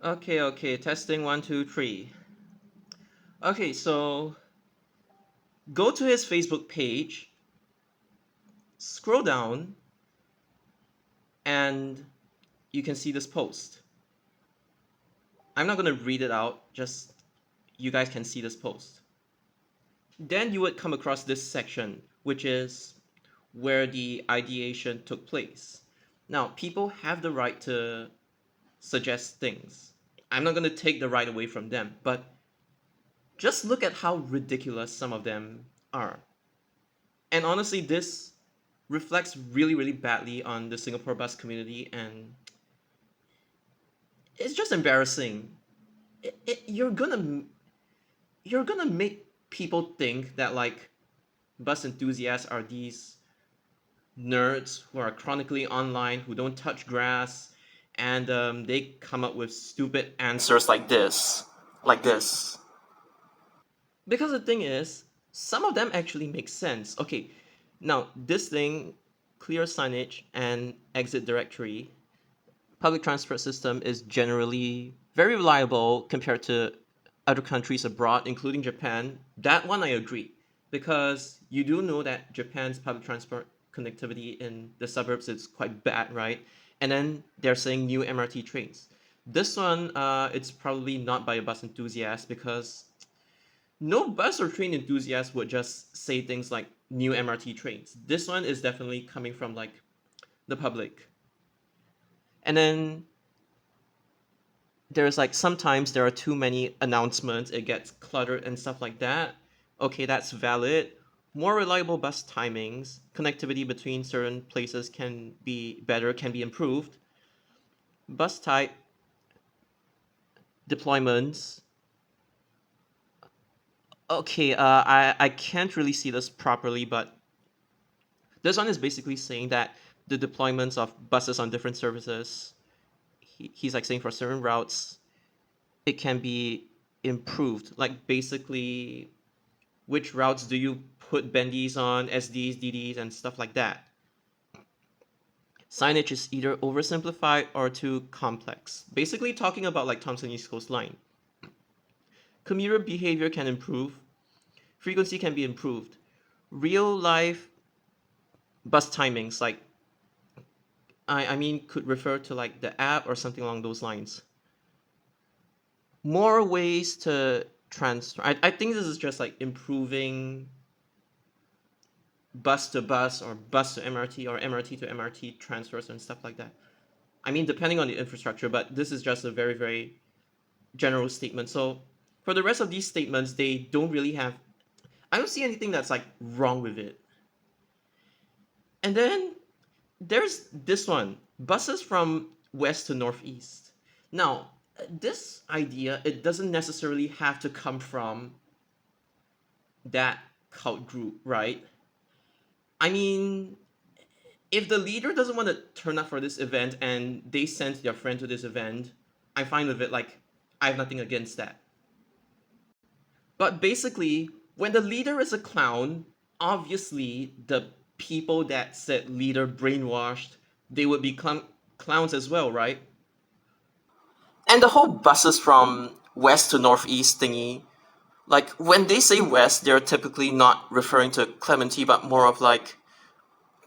Okay, testing one, two, three. Okay, so go to his Facebook page, scroll down, and you can see this post. I'm not gonna read it out, just you guys can see this post. Then you would come across this section, which is where the ideation took place. Now, people have the right to suggest things. I'm not gonna take the right away from them, but just look at how ridiculous some of them are. And honestly, this reflects really badly on the Singapore bus community, and it's just embarrassing. You're gonna make people think that like bus enthusiasts are these nerds who are chronically online, who don't touch grass, and they come up with stupid answers like this. Because the thing is, some of them actually make sense. Okay, now this thing, clear signage and exit directory, public transport system is generally very reliable compared to other countries abroad, including Japan. That one I agree, because you do know that Japan's public transport connectivity in the suburbs is quite bad, right? And then they're saying new MRT trains. This one, it's probably not by a bus enthusiast, because no bus or train enthusiast would just say things like new MRT trains. This one is definitely coming from like the public. And then there's like sometimes there are too many announcements, it gets cluttered and stuff like that. Okay, that's valid. More reliable bus timings, connectivity between certain places can be better, can be improved. Bus type deployments. Okay, I can't really see this properly, but this one is basically saying that the deployments of buses on different services, he's like saying for certain routes, it can be improved. Like basically, which routes do you put bendies on, SDs, DDs, and stuff like that. Signage is either oversimplified or too complex. Basically, talking about like Thomson East Coast Line. Commuter behavior can improve, frequency can be improved. Real life bus timings, like I mean, could refer to like the app or something along those lines. More ways to transfer. I think this is just like improving bus to bus or bus to MRT or MRT to MRT transfers and stuff like that. I mean, depending on the infrastructure, but this is just a very general statement. So for the rest of these statements, they don't really have. I don't see anything that's like wrong with it. And then there's this one: buses from west to northeast. Now, this idea, it doesn't necessarily have to come from that cult group, right? I mean, if the leader doesn't want to turn up for this event and they sent their friend to this event, I'm fine with it. Like, I have nothing against that. But basically, when the leader is a clown, obviously the people that said leader brainwashed, they would be clowns as well, right? And the whole buses from west to northeast thingy, like when they say west, they're typically not referring to Clementi, but more of like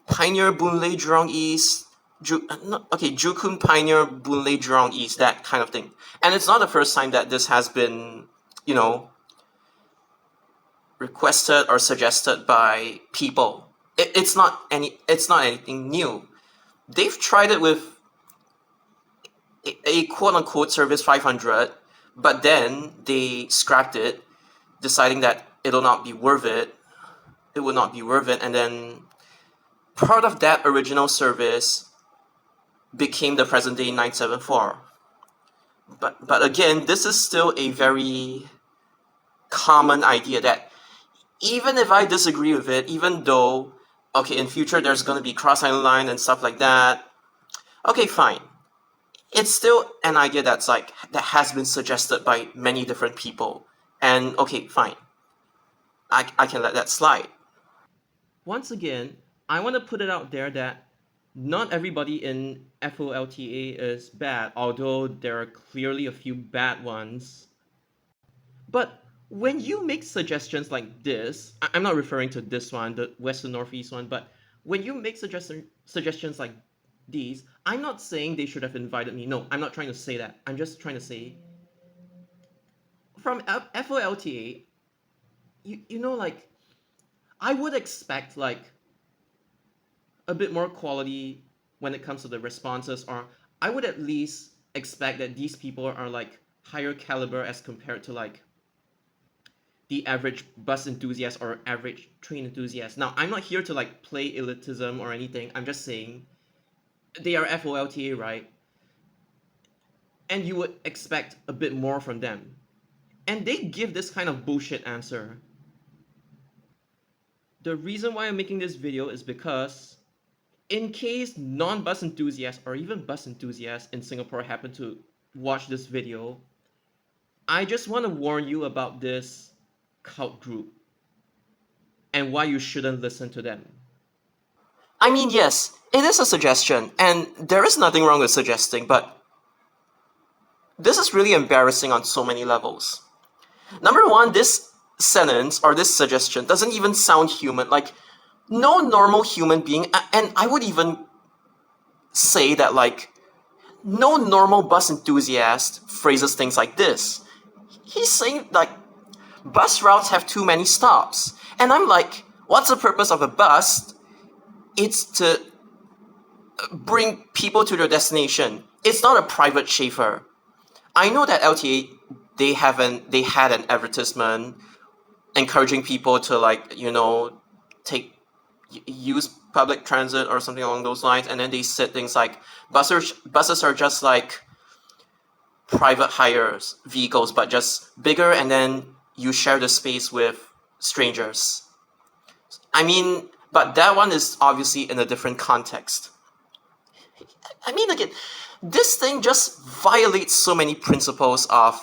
Pioneer, Boon Lay, Jurong East, Jukun, Pioneer, Boon Lay, Jurong East, that kind of thing. And it's not the first time that this has been, you know, requested or suggested by people. It's not anything new. They've tried it with a quote unquote service 500, but then they scrapped it, deciding that it'll not be worth it. It would not be worth it, and then part of that original service became the present day 974. But again, this is still a very common idea that even if I disagree with it, even though okay, in future there's gonna be cross island line and stuff like that. Okay, fine. It's still an idea that's like that has been suggested by many different people. And okay, fine. I can let that slide. Once again, I want to put it out there that Not everybody in FOLTA is bad, although there are clearly a few bad ones. But when you make suggestions like this, I'm not referring to this one, the west and northeast one, but when you make suggestions like these, I'm not saying they should have invited me. No, I'm not trying to say that. I'm just trying to say from FOLTA, you know, like I would expect like a bit more quality when it comes to the responses, or I would at least expect that these people are like higher caliber as compared to like the average bus enthusiast or average train enthusiast. Now, I'm not here to like play elitism or anything. I'm just saying they are FOLTA, right? And you would expect a bit more from them. And they give this kind of bullshit answer. The reason why I'm making this video is because in case non-bus enthusiasts or even bus enthusiasts in Singapore happen to watch this video, I just want to warn you about this cult group and why you shouldn't listen to them. I mean, yes, it is a suggestion, and there is nothing wrong with suggesting, but this is really embarrassing on so many levels. Number one, this sentence or this suggestion doesn't even sound human. Like, no normal human being, and I would even say that, like, no normal bus enthusiast phrases things like this. He's saying, like, bus routes have too many stops. And I'm like, what's the purpose of a bus? It's to bring people to their destination. It's not a private chauffeur. I know that LTA they had an advertisement encouraging people to like take use public transit or something along those lines, and then they said things like buses are just like private hires vehicles but just bigger, and then you share the space with strangers. I mean, but that one is obviously in a different context. I mean, again, this thing just violates so many principles of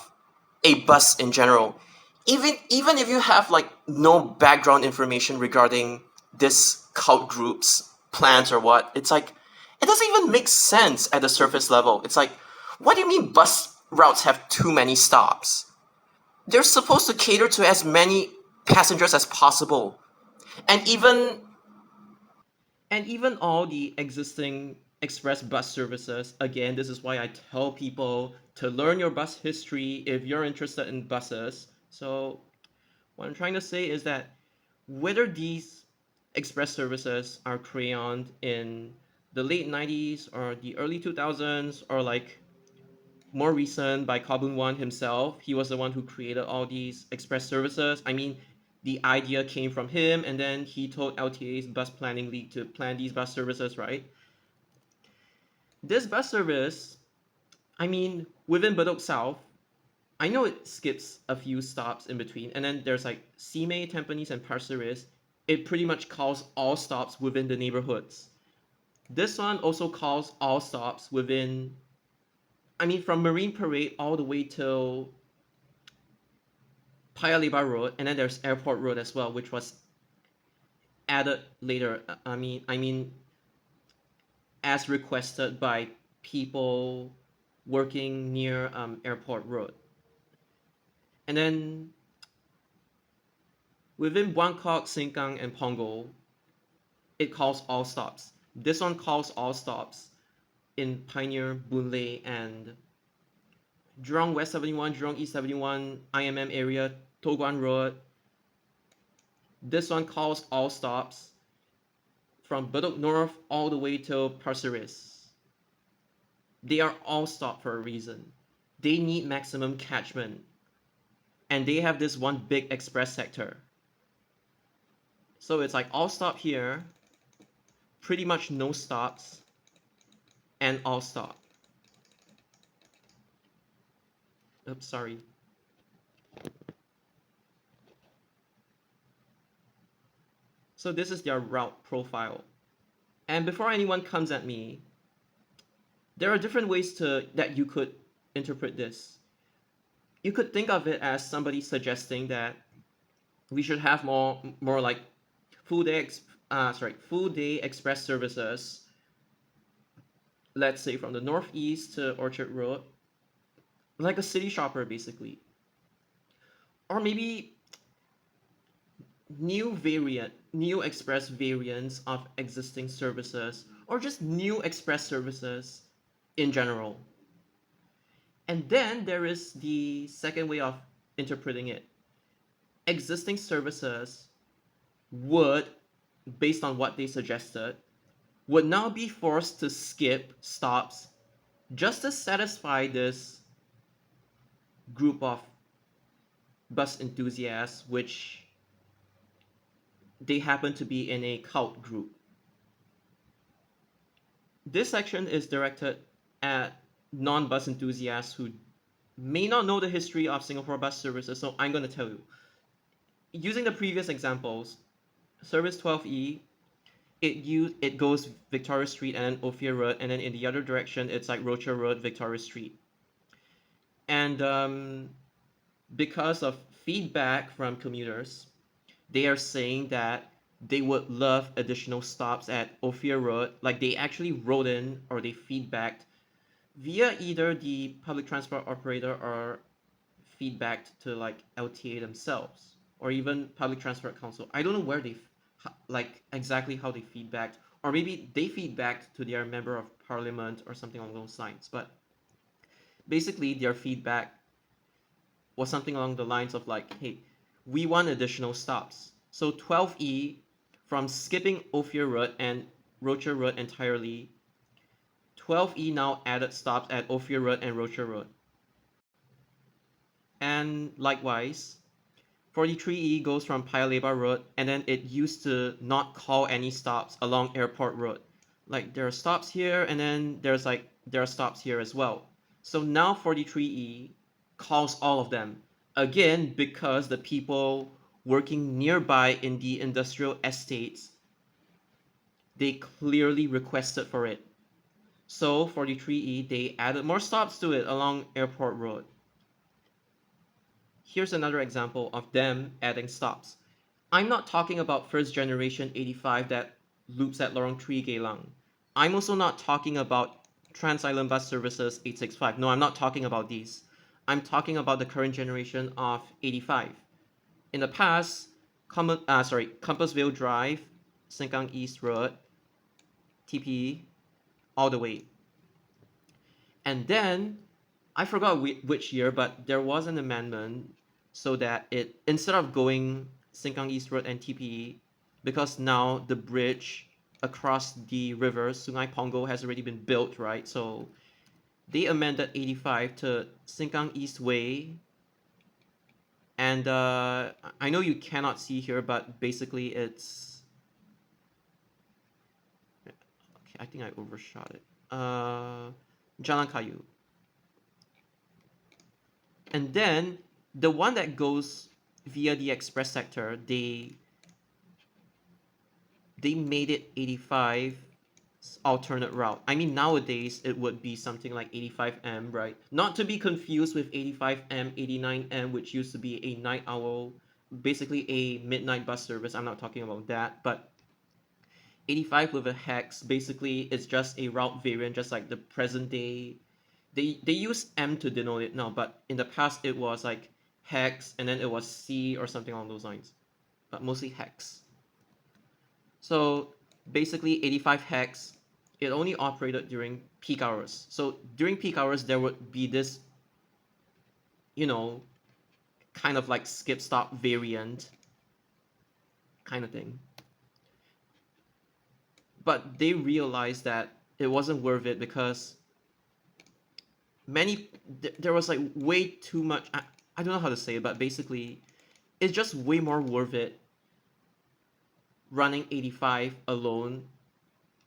a bus in general. Even if you have like no background information regarding this cult group's plans or what, it's like it doesn't even make sense at the surface level. It's like, what do you mean bus routes have too many stops? They're supposed to cater to as many passengers as possible. And even all the existing express bus services, again, this is why I tell people to learn your bus history if you're interested in buses. So what I'm trying to say is that whether these express services are crayoned in the late 90s or the early 2000s, or like more recent by Kobun Wan himself, he was the one who created all these express services. I mean, the idea came from him, and then he told LTA's bus planning league to plan these bus services, right? This bus service, I mean, within Bedok South, I know it skips a few stops in between, and then there's like Simei, Tampines, and Pasir Ris. It pretty much calls all stops within the neighborhoods. This one also calls all stops within, I mean, from Marine Parade all the way till Paya Lebar Road, and then there's Airport Road as well, which was added later. I mean, as requested by people working near Airport Road. And then within Buangkok, Sengkang, and Punggol, it calls all stops. This one calls all stops in Pioneer, Boon Lay, and Jurong West 71, Jurong East 71, IMM area, Toh Guan Road. This one calls all stops from Bedok North all the way to Pasir Ris. They are all stopped for a reason. They need maximum catchment. And they have this one big express sector. So it's like all stop here, pretty much no stops, and all stop. Oops, sorry. So this is their route profile. And before anyone comes at me, there are different ways that you could interpret this. You could think of it as somebody suggesting that we should have more like full day express services let's say from the northeast to Orchard Road, like a city shopper basically, or maybe new express variants of existing services, or just new express services in general. And then there is the second way of interpreting it. Existing services would, based on what they suggested, would now be forced to skip stops just to satisfy this group of bus enthusiasts, which they happen to be in a cult group. This section is directed at non bus enthusiasts who may not know the history of Singapore bus services, so I'm going to tell you. Using the previous examples, Service 12E, it goes Victoria Street and then Ophir Road, and then in the other direction, it's like Rocher Road, Victoria Street. And because of feedback from commuters, they are saying that they would love additional stops at Ophir Road. Like they actually wrote in or they feedbacked via either the public transport operator or feedbacked to like LTA themselves or even public transport council. I don't know where they like exactly how they feedbacked, or maybe they feedbacked to their member of parliament or something along those lines. But basically, their feedback was something along the lines of like, hey, we want additional stops. So 12E, from skipping Ophir Road and Rocher Road entirely, 12E now added stops at Ophir Road and Rocher Road. And likewise, 43E goes from Paya Lebar Road, and then it used to not call any stops along Airport Road. Like there are stops here, and then there are stops here as well. So now 43E calls all of them. Again, because the people working nearby in the industrial estates, they clearly requested for it. So 43E, they added more stops to it along Airport Road. Here's another example of them adding stops. I'm not talking about first generation 85 that loops at Lorong 3 Geylang. I'm also not talking about Trans Island Bus Services 865. No, I'm not talking about these. I'm talking about the current generation of 85. In the past, Compassville Drive, Sengkang East Road, TP, all the way. And then I forgot which year, but there was an amendment so that it instead of going Sengkang East Road and TPE, because now the bridge across the river Sungai Pongo has already been built, right? So they amended 85 to Sengkang East Way. And I know you cannot see here, but basically it's okay. I think I overshot it. Jalan Kayu. And then the one that goes via the express sector, they made it 85 alternate route. I mean, nowadays it would be something like 85M, right? Not to be confused with 85M, 89M, which used to be a night owl, basically a midnight bus service. I'm not talking about that, but 85 with a hex, basically it's just a route variant, just like the present day. They use M to denote it now, but in the past it was like hex and then it was C or something along those lines, but mostly hex. So basically 85 hex, it only operated during peak hours. So during peak hours there would be this, you know, kind of like skip stop variant kind of thing. But they realized that it wasn't worth it because there was like way too much. I don't know how to say it, but basically it's just way more worth it running 85 alone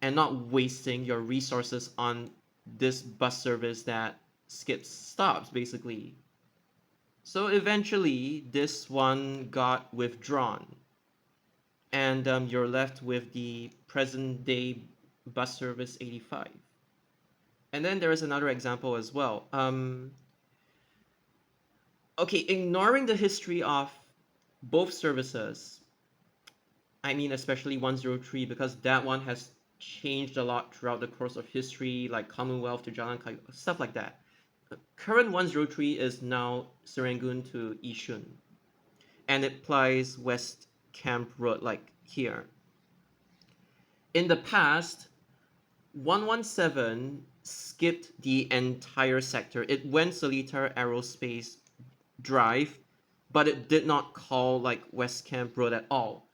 and not wasting your resources on this bus service that skips stops basically. So eventually this one got withdrawn, and you're left with the present day bus service 85. And then there is another example as well. Okay, ignoring the history of both services, I mean especially 103 because that one has changed a lot throughout the course of history, like Commonwealth to Jalan Kayu, stuff like that. Current 103 is now Serangoon to Yishun, and it plies West Camp Road, like here. In the past, 117 skipped the entire sector. It went Seletar Aerospace Drive, but it did not call like West Camp Road at all.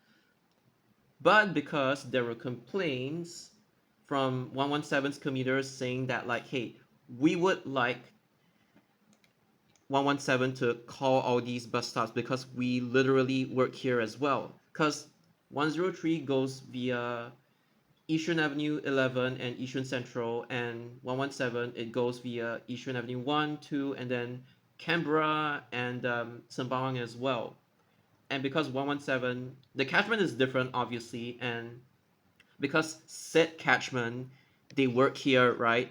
But because there were complaints from 117's commuters saying that like, hey, we would like 117 to call all these bus stops because we literally work here as well. Because 103 goes via Yishun Avenue 11 and Yishun Central, and 117 it goes via Yishun Avenue 1, 2, and then Canberra and Sembawang as well. And because 117, the catchment is different, obviously, and because said catchment, they work here, right?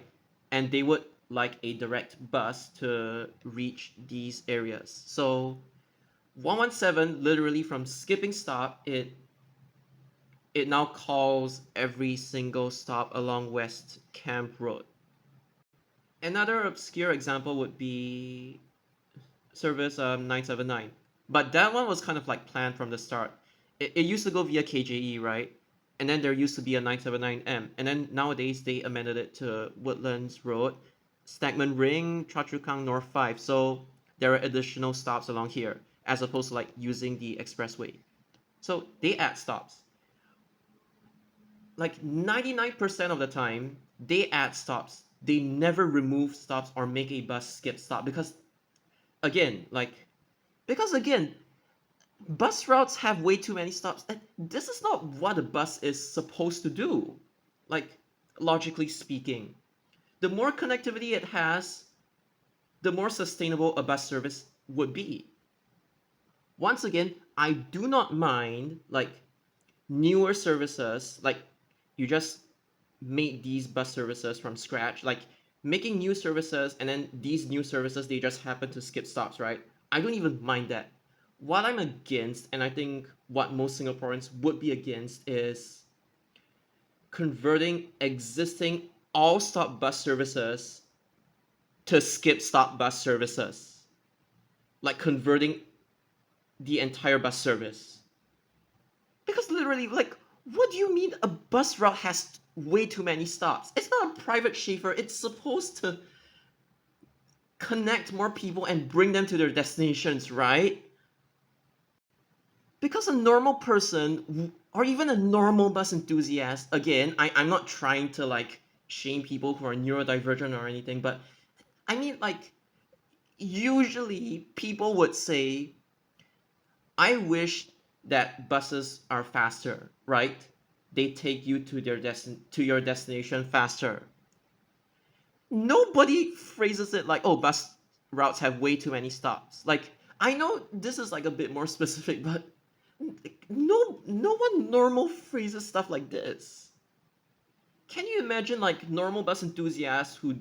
And they would like a direct bus to reach these areas. So 117 literally from skipping stop, it now calls every single stop along West Camp Road. Another obscure example would be service 979. But that one was kind of like planned from the start. It used to go via KJE, right? And then there used to be a 979M. And then nowadays they amended it to Woodlands Road, Stagman Ring, Choa Chu Kang North 5. So there are additional stops along here as opposed to like using the expressway. So they add stops. Like 99% of the time, they add stops. They never remove stops or make a bus skip stop again, like, because again, bus routes have way too many stops. And this is not what a bus is supposed to do. Like, logically speaking, the more connectivity it has, the more sustainable a bus service would be. Once again, I do not mind like newer services, like you just made these bus services from scratch, like making new services and then these new services they just happen to skip stops, right? I don't even mind that. What I'm against, and I think what most Singaporeans would be against, is converting existing all stop bus services to skip stop bus services, like converting the entire bus service. Because literally, like, what do you mean a bus route has way too many stops? It's not a private chauffeur. It's supposed to connect more people and bring them to their destinations, right? Because a normal person, or even a normal bus enthusiast, again, I'm not trying to like shame people who are neurodivergent or anything, but I mean, like, usually people would say, I wish that buses are faster, right? They take you to to your destination faster. Nobody phrases it like, "Oh, bus routes have way too many stops." Like, I know this is like a bit more specific, but no one normal phrases stuff like this. Can you imagine like normal bus enthusiasts who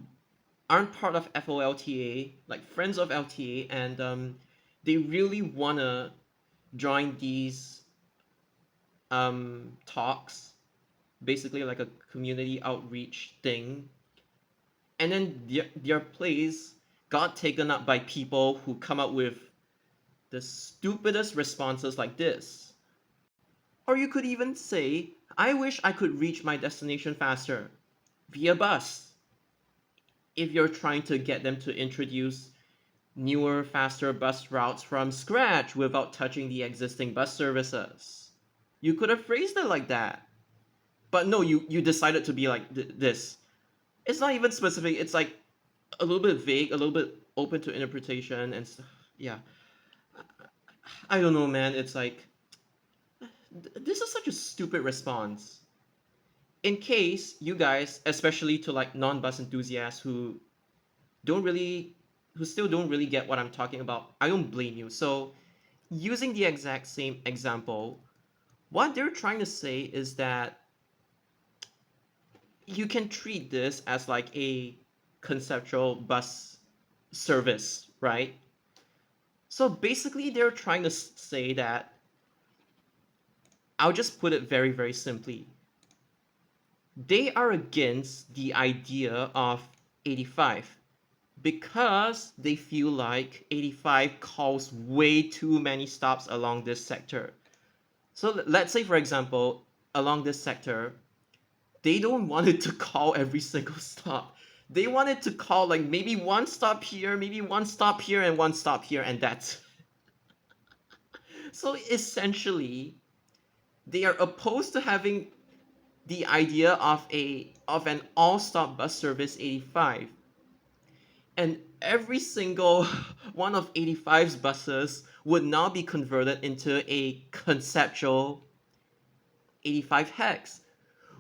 aren't part of FOLTA, like friends of LTA, and they really wanna join these talks, basically like a community outreach thing, and then their place got taken up by people who come up with the stupidest responses like this. Or you could even say, I wish I could reach my destination faster via bus. If you're trying to get them to introduce newer, faster bus routes from scratch without touching the existing bus services, you could have phrased it like that. But no, you decided to be like this. It's not even specific. It's like a little bit vague, a little bit open to interpretation and stuff. Yeah, I don't know, man. It's like this is such a stupid response. In case you guys, especially to like non-bus enthusiasts don't really, who still don't really get what I'm talking about, I don't blame you. So, using the exact same example, what they're trying to say is that you can treat this as like a conceptual bus service, right? So basically, they're trying to say that, I'll just put it very, very simply. They are against the idea of 85 because they feel like 85 calls way too many stops along this sector. So let's say, for example, along this sector, they don't want it to call every single stop. They want it to call like maybe one stop here, maybe one stop here, and one stop here, and that's so essentially they are opposed to having the idea of an all-stop bus service 85, and every single one of 85's buses would now be converted into a conceptual 85 hex,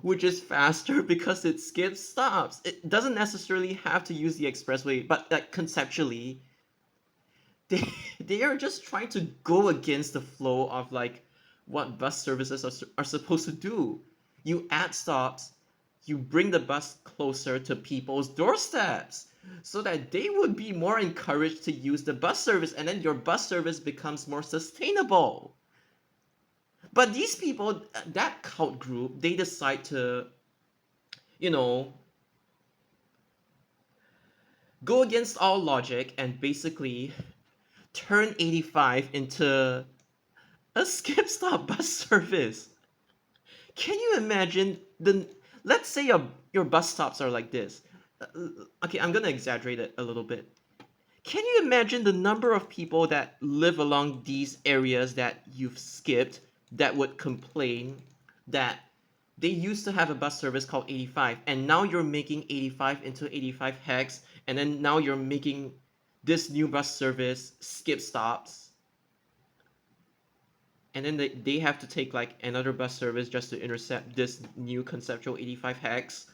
which is faster because it skips stops. It doesn't necessarily have to use the expressway, but like conceptually, they they are just trying to go against the flow of like what bus services are supposed to do. You add stops, you bring the bus closer to people's doorsteps so that they would be more encouraged to use the bus service, and then your bus service becomes more sustainable. But these people, that cult group, they decide to, you know, go against all logic and basically turn 85 into a skip stop bus service. Can you imagine the let's say your bus stops are like this. Okay, I'm gonna exaggerate it a little bit. Can you imagine the number of people that live along these areas that you've skipped that would complain that they used to have a bus service called 85 and now you're making 85 into 85 hex, and then now you're making this new bus service skip stops, and then they have to take like another bus service just to intercept this new conceptual 85 hex.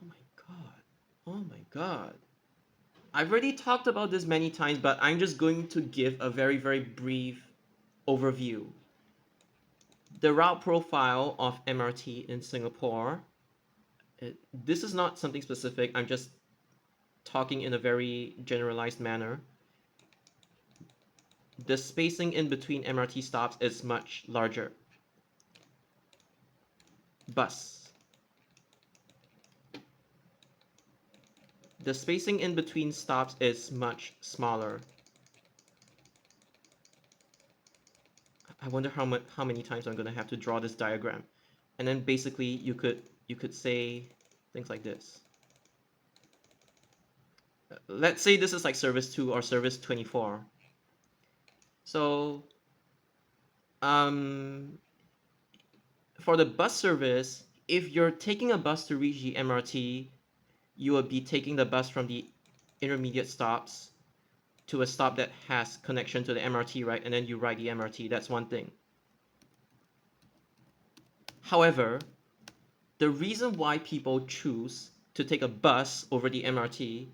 Oh my god. Oh my god. I've already talked about this many times, but I'm just going to give a very, very brief overview. The route profile of MRT in Singapore, this is not something specific, I'm just talking in a very generalized manner. The spacing in between MRT stops is much larger. Bus. The spacing in between stops is much smaller. I wonder how many times I'm gonna have to draw this diagram. And then basically you could say things like this. Let's say this is like service 2 or service 24. So for the bus service, if you're taking a bus to reach the MRT, you will be taking the bus from the intermediate stops to a stop that has connection to the MRT, right? And then you ride the MRT. That's one thing. However, the reason why people choose to take a bus over the MRT,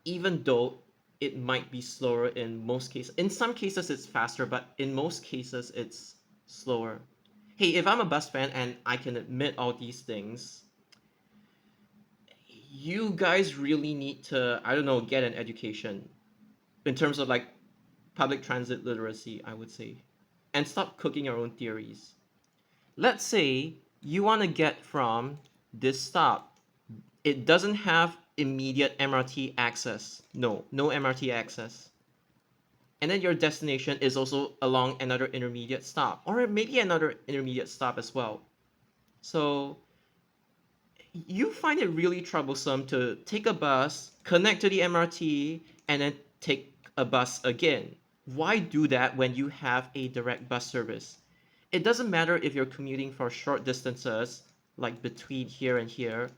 even though it might be slower in most cases, in some cases it's faster, but in most cases it's slower. Hey, if I'm a bus fan and I can admit all these things, you guys really need to, I don't know, get an education in terms of like public transit literacy, I would say, and stop cooking your own theories. Let's say you want to get from this stop. It doesn't have immediate MRT access. No MRT access. And then your destination is also along another intermediate stop, or maybe another intermediate stop as well. So you find it really troublesome to take a bus, connect to the MRT, and then take a bus again. Why do that when you have a direct bus service? It doesn't matter if you're commuting for short distances, like between here and here,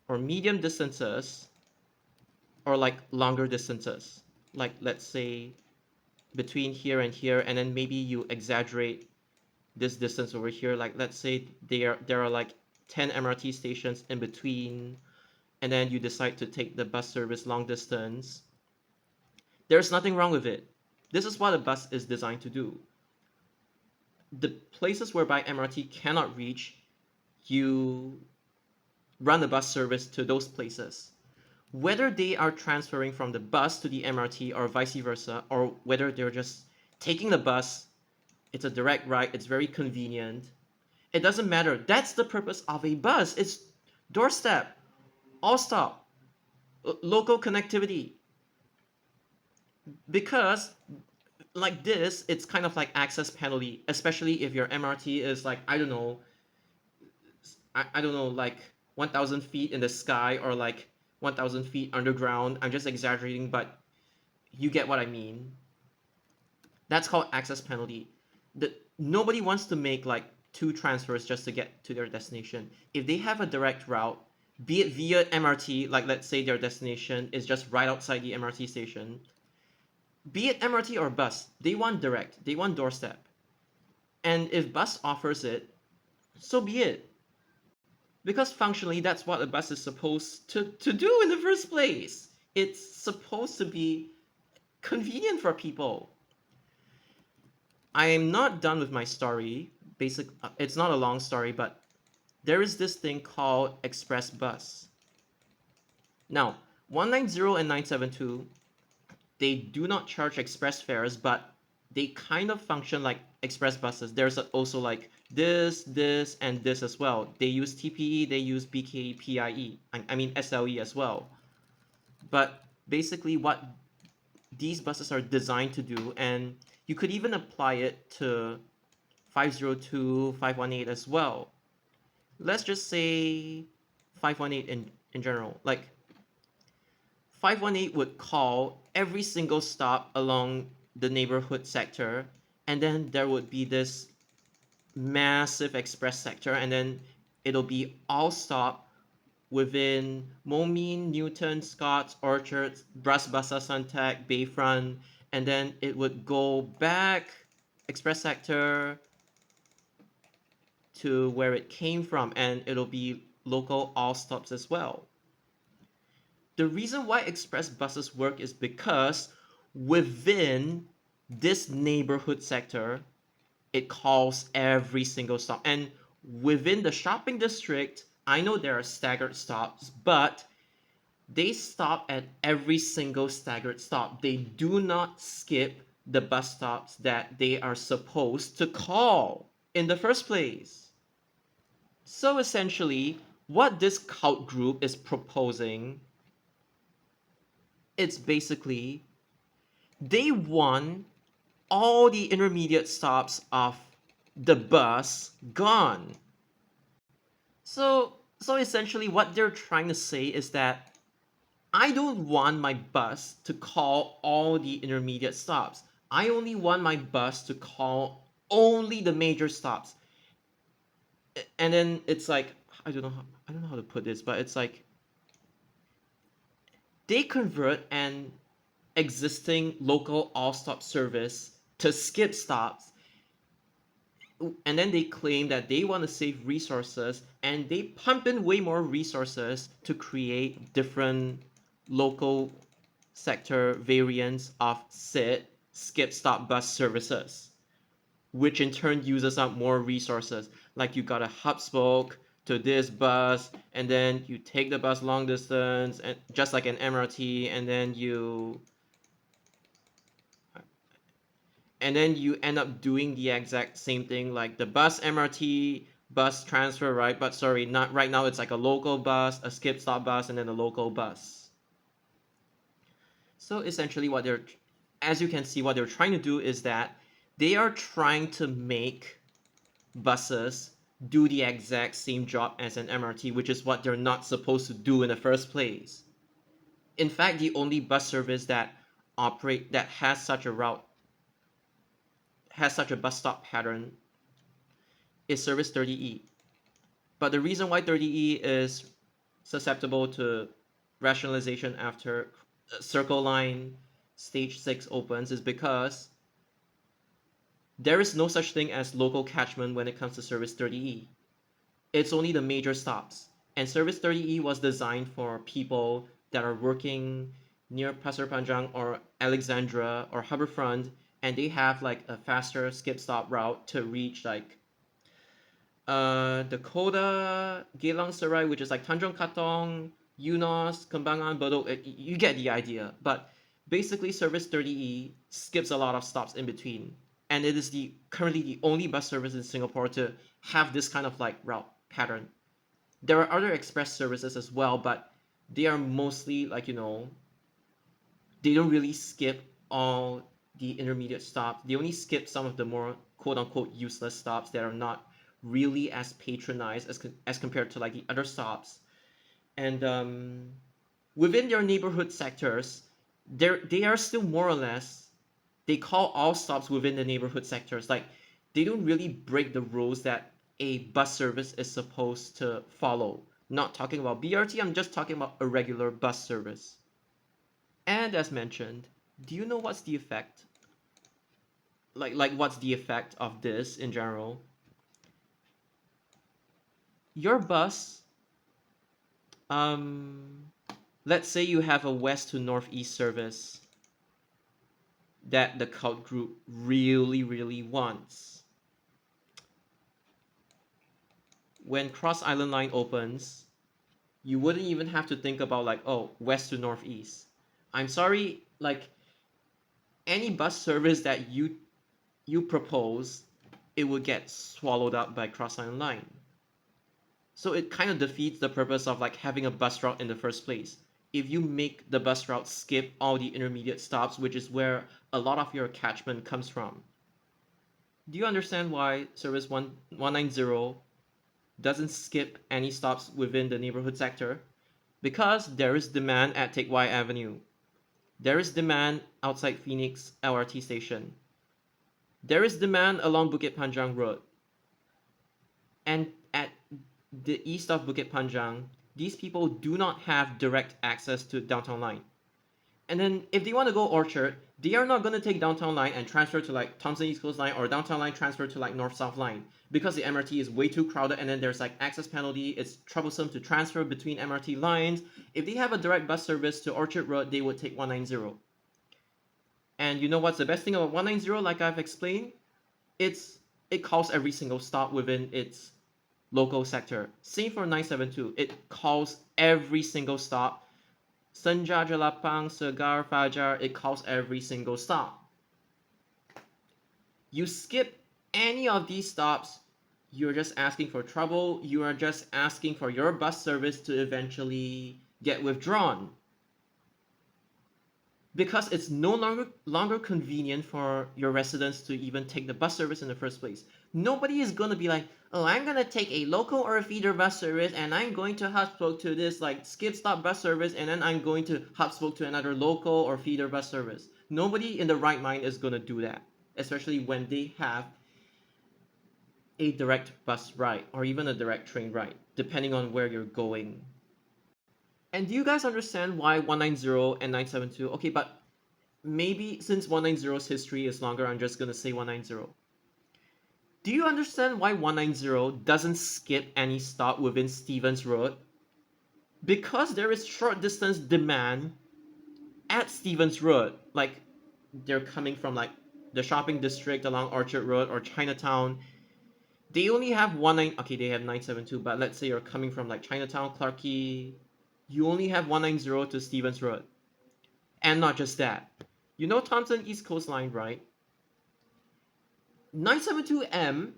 or medium distances, or like longer distances. Like let's say between here and here, and then maybe you exaggerate this distance over here. Like let's say there are like 10 MRT stations in between, and then you decide to take the bus service long distance. There's nothing wrong with it. This is what a bus is designed to do. The places whereby MRT cannot reach, you run a bus service to those places. Whether they are transferring from the bus to the MRT or vice versa, or whether they're just taking the bus, it's a direct ride, it's very convenient, It doesn't matter. That's the purpose of a bus. It's doorstep, all stop, local connectivity. Because like this, it's kind of like access penalty, especially if your MRT is like, I don't know, I don't know, like 1,000 feet in the sky or like 1,000 feet underground. I'm just exaggerating, but you get what I mean. That's called access penalty. Nobody wants to make like two transfers just to get to their destination. If they have a direct route, be it via MRT, like let's say their destination is just right outside the MRT station, be it MRT or bus, they want direct, they want doorstep. And if bus offers it, so be it. Because functionally, that's what a bus is supposed to do in the first place. It's supposed to be convenient for people. I am not done with my story. It's not a long story, but there is this thing called express bus. Now, 190 and 972, they do not charge express fares, but they kind of function like express buses. There's also like this, and this as well. They use TPE, they use BKPIE, I mean SLE as well. But basically, what these buses are designed to do, and you could even apply it to 502, 518 as well. Let's just say 518 in general. Like 518 would call every single stop along the neighborhood sector, and then there would be this massive express sector, and then it'll be all stop within Momin, Newton, Scotts, Orchards, Bras-Basah, Suntec, Bayfront, and then it would go back express sector to where it came from, and it'll be local all stops as well. The reason why express buses work is because within this neighborhood sector, it calls every single stop. And within the shopping district, I know there are staggered stops, but they stop at every single staggered stop. They do not skip the bus stops that they are supposed to call in the first place. So essentially, what this cult group is proposing, it's basically they want all the intermediate stops of the bus gone. So essentially what they're trying to say is that I don't want my bus to call all the intermediate stops. I only want my bus to call only the major stops. And then it's like I don't know how to put this, but it's like they convert an existing local all stop service to skip stops, and then they claim that they want to save resources, and they pump in way more resources to create different local sector variants of said skip stop bus services, which in turn uses up more resources. Like you got a hub spoke to this bus, and then you take the bus long distance, and just like an MRT, and then you end up doing the exact same thing like the bus MRT bus transfer, right? But sorry, not right now. It's like a local bus, a skip stop bus, and then a local bus. So essentially, as you can see, what they're trying to do is that they are trying to make buses do the exact same job as an MRT, which is what they're not supposed to do in the first place. In fact, the only bus service that has such a route, has such a bus stop pattern, is service 30E. But the reason why 30E is susceptible to rationalization after Circle Line Stage 6 opens is because there is no such thing as local catchment when it comes to service 30E. It's only the major stops. And service 30E was designed for people that are working near Pasir Panjang or Alexandra or Harbourfront, and they have like a faster skip stop route to reach like Dakota, Geylang Serai, which is like Tanjung Katong, Eunos, Kembangan, Bedok. You get the idea. But basically, service 30E skips a lot of stops in between, and it is currently the only bus service in Singapore to have this kind of like route pattern. There are other express services as well, but they are mostly like, they don't really skip all the intermediate stops. They only skip some of the more quote unquote useless stops that are not really as patronized as compared to like the other stops. And within their neighborhood sectors, they are still more or less, they call all stops within the neighborhood sectors. Like they don't really break the rules that a bus service is supposed to follow. Not talking about BRT, I'm just talking about a regular bus service. And as mentioned, do you know what's the effect? Like what's the effect of this in general? Your bus, um, let's say you have a west to northeast service that the cult group really, really wants. When Cross Island Line opens, you wouldn't even have to think about like, oh, west to northeast. I'm sorry, like any bus service that you propose, it would get swallowed up by Cross Island Line. So it kind of defeats the purpose of like having a bus route in the first place. If you make the bus route skip all the intermediate stops, which is where a lot of your catchment comes from. Do you understand why service 190 doesn't skip any stops within the neighborhood sector? Because there is demand at Teck Whye Avenue. There is demand outside Phoenix LRT station. There is demand along Bukit Panjang Road. And at the east of Bukit Panjang, these people do not have direct access to downtown line. And then if they want to go Orchard, they are not going to take downtown line and transfer to like Thompson East Coast line or downtown line transfer to like North South line because the MRT is way too crowded and then there's like access penalty. It's troublesome to transfer between MRT lines. If they have a direct bus service to Orchard Road, they would take 190. And you know what's the best thing about 190? Like I've explained, it calls every single stop within its local sector. Same for 972. It calls every single stop. Senja, Jelapang, Segar, Fajar, it calls every single stop. You skip any of these stops, you're just asking for trouble. You are just asking for your bus service to eventually get withdrawn. Because it's no longer convenient for your residents to even take the bus service in the first place. Nobody is gonna be like, oh, I'm gonna take a local or a feeder bus service and I'm going to hub spoke to this like skip stop bus service and then I'm going to hub spoke to another local or feeder bus service. Nobody in the right mind is gonna do that, especially when they have a direct bus ride or even a direct train ride, depending on where you're going. And do you guys understand why 190 and 972? Okay, but maybe since 190's history is longer, I'm just gonna say 190. Do you understand why 190 doesn't skip any stop within Stevens Road? Because there is short distance demand at Stevens Road. Like they're coming from like the shopping district along Orchard Road or Chinatown. They only have okay, they have 972, but let's say you're coming from like Chinatown, Clarke, you only have 190 to Stevens Road. And not just that. You know Thompson East Coast Line, right? 972M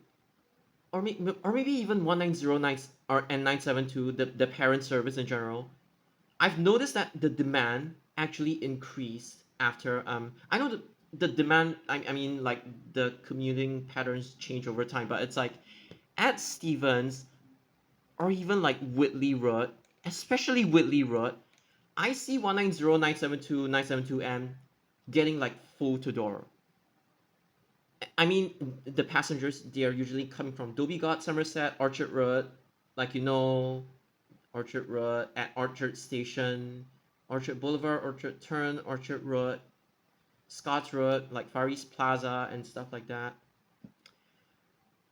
or maybe even 190 or and 972, the parent service in general, I've noticed that the demand actually increased after I know the demand I mean like the commuting patterns change over time, but it's like at Stevens or even like Whitley Road, especially Whitley Road, I see 190, 972, 972M getting like full to door. I mean, the passengers, they are usually coming from Dhoby Ghat, Somerset, Orchard Road, like Orchard Road, at Orchard Station, Orchard Boulevard, Orchard Turn, Orchard Road, Scotts Road, like Far East Plaza and stuff like that.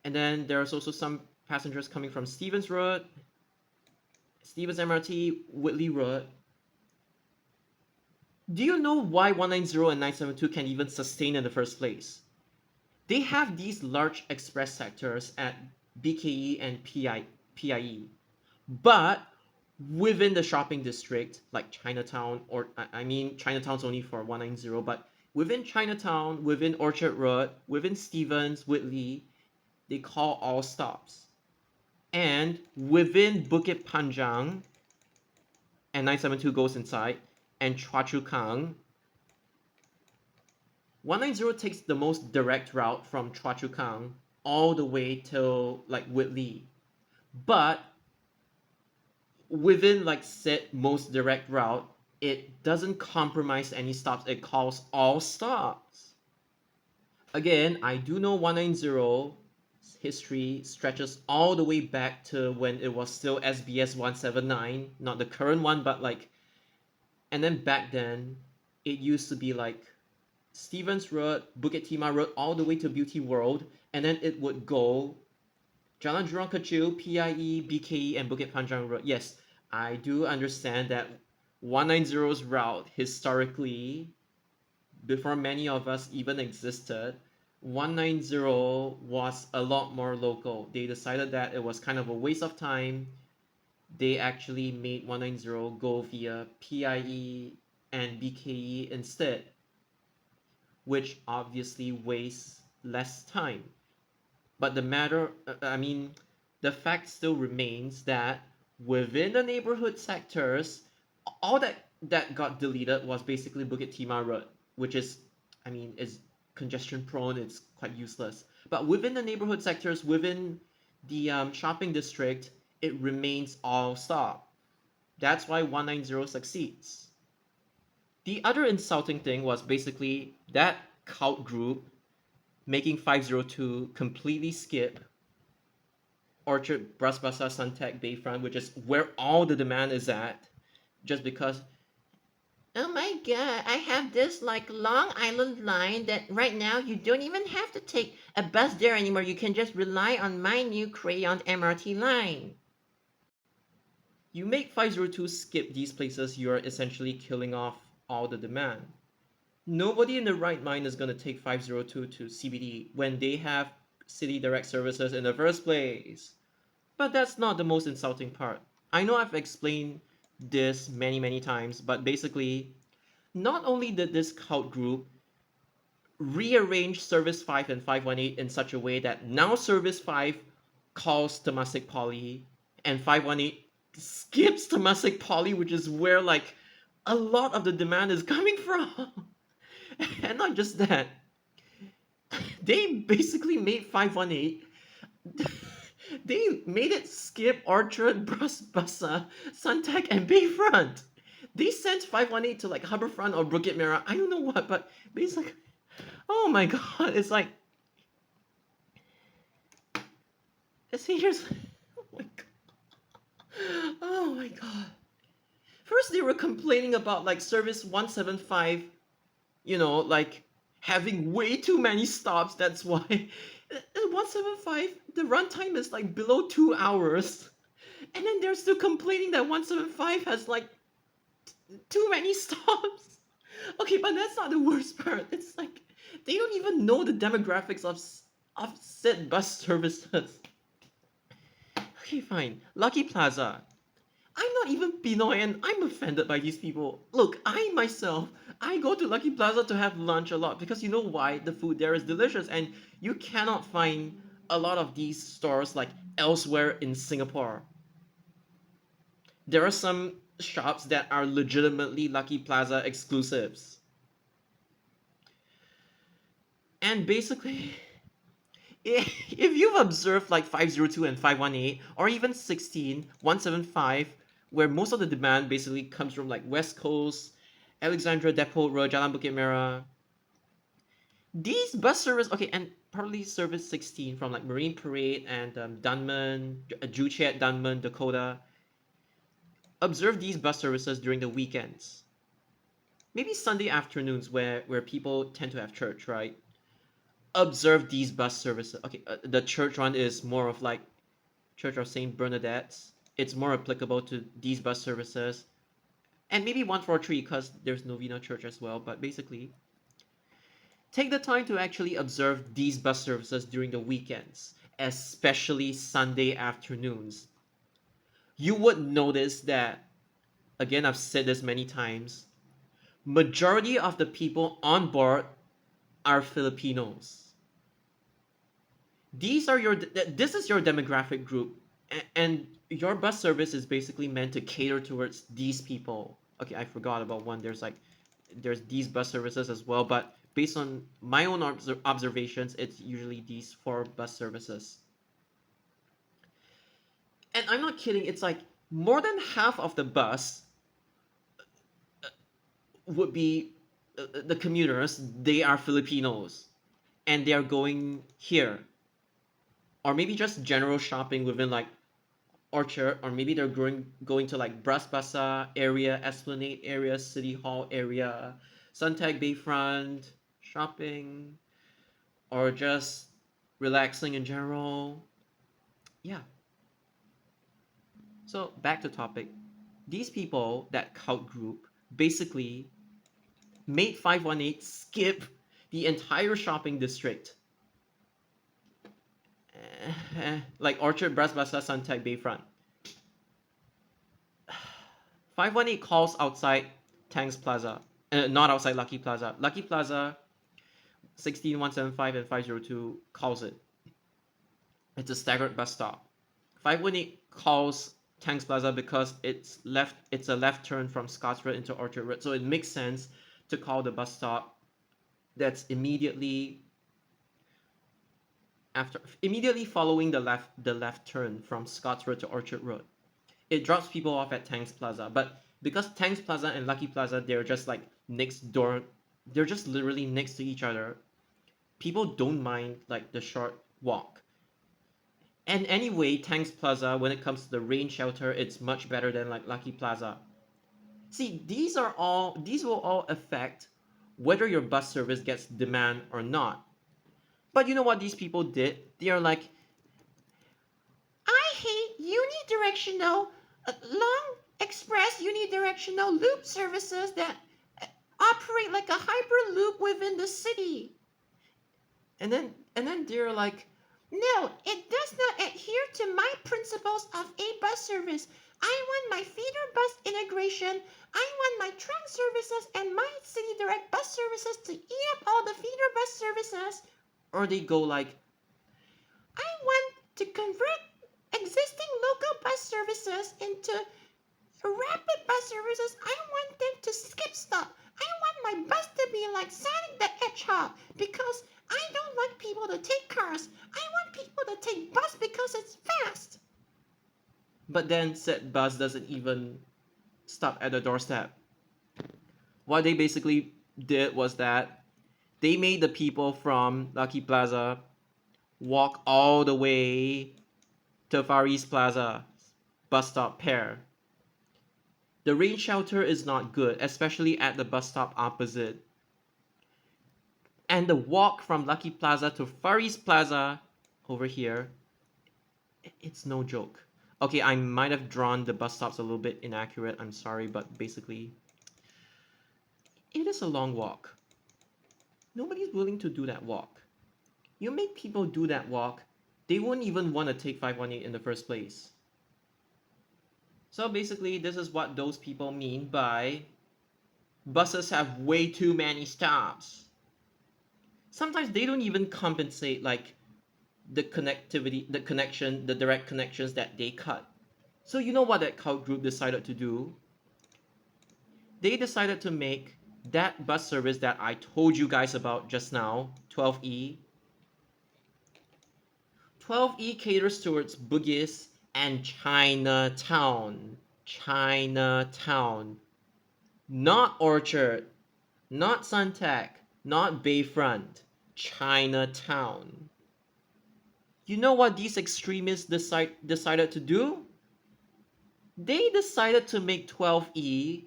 And then there's also some passengers coming from Stevens Road, Stevens MRT, Whitley Road. Do you know why 190 and 972 can even sustain in the first place? They have these large express sectors at BKE and PIE, but within the shopping district, like Chinatown, or I mean, Chinatown's only for 190, but within Chinatown, within Orchard Road, within Stevens, Whitley, they call all stops. And within Bukit Panjang, and 972 goes inside, and Choa Chu Kang, 190 takes the most direct route from Choa Chu Kang all the way till like Whitley. But within like said most direct route, it doesn't compromise any stops. It calls all stops. Again, I do know 190's history stretches all the way back to when it was still SBS 179, not the current one, but like, and then back then, it used to be like Stevens Road, Bukit Timah Road, all the way to Beauty World, and then it would go Jalan Jurong Kecil, PIE, BKE, and Bukit Panjang Road. Yes, I do understand that 190's route historically, before many of us even existed, 190 was a lot more local. They decided that it was kind of a waste of time. They actually made 190 go via PIE and BKE instead, which obviously wastes less time. But the fact still remains that within the neighborhood sectors, all that got deleted was basically Bukit Timah Road, which is congestion prone. It's quite useless. But within the neighborhood sectors, within the shopping district, it remains all stop. That's why 190 succeeds. The other insulting thing was basically that cult group making 502 completely skip Orchard, Bras Basah, Suntec, Bayfront, which is where all the demand is at, just because, oh my god, I have this like Long Island line that right now you don't even have to take a bus there anymore. You can just rely on my new Crayon MRT line. You make 502 skip these places, you're essentially killing off all the demand. Nobody in the right mind is going to take 502 to CBD when they have city direct services in the first place. But that's not the most insulting part. I know I've explained this many, many times, but basically, not only did this cult group rearrange Service 5 and 518 in such a way that now Service 5 calls Temasek Poly and 518 skips Temasek Poly, which is where like a lot of the demand is coming from. And not just that, they basically made 518 they made it skip Orchard, Bras Basah, Suntec, and Bayfront. They sent 518 to like Harbourfront or Bukit Merah. I don't know what, but basically, oh my god, it's like, it's here's, oh my god, oh my god. First, they were complaining about like Service 175, like having way too many stops. That's why 175, the runtime is like below 2 hours. And then they're still complaining that 175 has like too many stops. Okay, but that's not the worst part. It's like they don't even know the demographics of said bus services. Okay, fine. Lucky Plaza. I'm not even Pinoy and I'm offended by these people. Look, I go to Lucky Plaza to have lunch a lot because you know why? The food there is delicious and you cannot find a lot of these stores like elsewhere in Singapore. There are some shops that are legitimately Lucky Plaza exclusives. And basically, if you've observed like 502 and 518 or even 16 175, where most of the demand basically comes from like West Coast, Alexandra Depot Road, Jalan Bukit Merah, these bus service, okay, and probably service 16 from like Marine Parade and Dunman, Joo Chiat, Dunman, Dakota. Observe these bus services during the weekends. Maybe Sunday afternoons where people tend to have church, right? Observe these bus services. Okay, the church one is more of like Church of Saint Bernadette's. It's more applicable to these bus services, and maybe 143 because there's Novena Church as well. But basically, take the time to actually observe these bus services during the weekends, especially Sunday afternoons. You would notice that, again, I've said this many times, majority of the people on board are Filipinos. These are this is your demographic group, and your bus service is basically meant to cater towards these people. Okay, I forgot about one. There's these bus services as well, but based on my own observations, it's usually these four bus services. And I'm not kidding, it's like more than half of the bus would be the commuters. They are Filipinos, and they are going here, or maybe just general shopping within like Orchard, or maybe they're going to like Bras Basah area, Esplanade area, City Hall area, Suntec Bayfront, shopping, or just relaxing in general. Yeah. So back to topic. These people, that cult group, basically made 518 skip the entire shopping district. Like Orchard, Bras Basah, Suntec Bayfront. 518 calls outside Tangs Plaza. Not outside Lucky Plaza. Lucky Plaza, 16175 and 502 calls it. It's a staggered bus stop. 518 calls Tangs Plaza because it's a left turn from Scotts Road into Orchard Road. So it makes sense to call the bus stop that's immediately following the left turn from Scotts Road to Orchard Road. It drops people off at Tangs Plaza. But because Tangs Plaza and Lucky Plaza, they're just like next door, they're just literally next to each other. People don't mind like the short walk. And anyway, Tangs Plaza, when it comes to the rain shelter, it's much better than like Lucky Plaza. See, these will all affect whether your bus service gets demand or not. But you know what these people did? They are like, I hate unidirectional, long express unidirectional loop services that operate like a hyperloop within the city. And then they're like, no, it does not adhere to my principles of a bus service. I want my feeder bus integration. I want my trunk services and my City Direct bus services to eat up all the feeder bus services. Or they go like, I want to convert existing local bus services into rapid bus services. I want them to skip stop. I want my bus to be like Sonic the Hedgehog because I don't like people to take cars. I want people to take bus because it's fast. But then said bus doesn't even stop at the doorstep. What they basically did was that they made the people from Lucky Plaza walk all the way to Far East Plaza bus stop pair. The rain shelter is not good, especially at the bus stop opposite. And the walk from Lucky Plaza to Far East Plaza over here, it's no joke. Okay, I might have drawn the bus stops a little bit inaccurate. I'm sorry, but basically, it is a long walk. Nobody's willing to do that walk. You make people do that walk, they wouldn't even want to take 518 in the first place. So basically, this is what those people mean by buses have way too many stops. Sometimes they don't even compensate like the connectivity, the direct connections that they cut. So you know what that cult group decided to do? They decided to make that bus service that I told you guys about just now, 12E. 12E caters towards Bugis and Chinatown. Chinatown. Not Orchard, not Suntec, not Bayfront. Chinatown. You know what these extremists decided to do? They decided to make 12E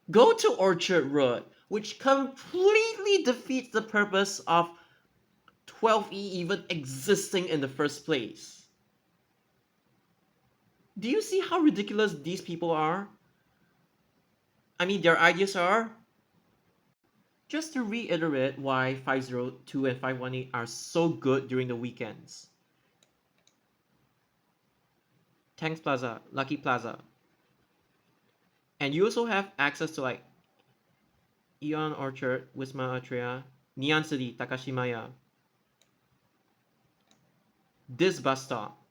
go to Orchard Road, which completely defeats the purpose of 12E even existing in the first place. Do you see how ridiculous these people are? I mean, their ideas are. Just to reiterate why 502 and 518 are so good during the weekends. Tanks Plaza, Lucky Plaza. And you also have access to like Eon Orchard, Wisma Atria, Neon City, Takashimaya. this bus stop.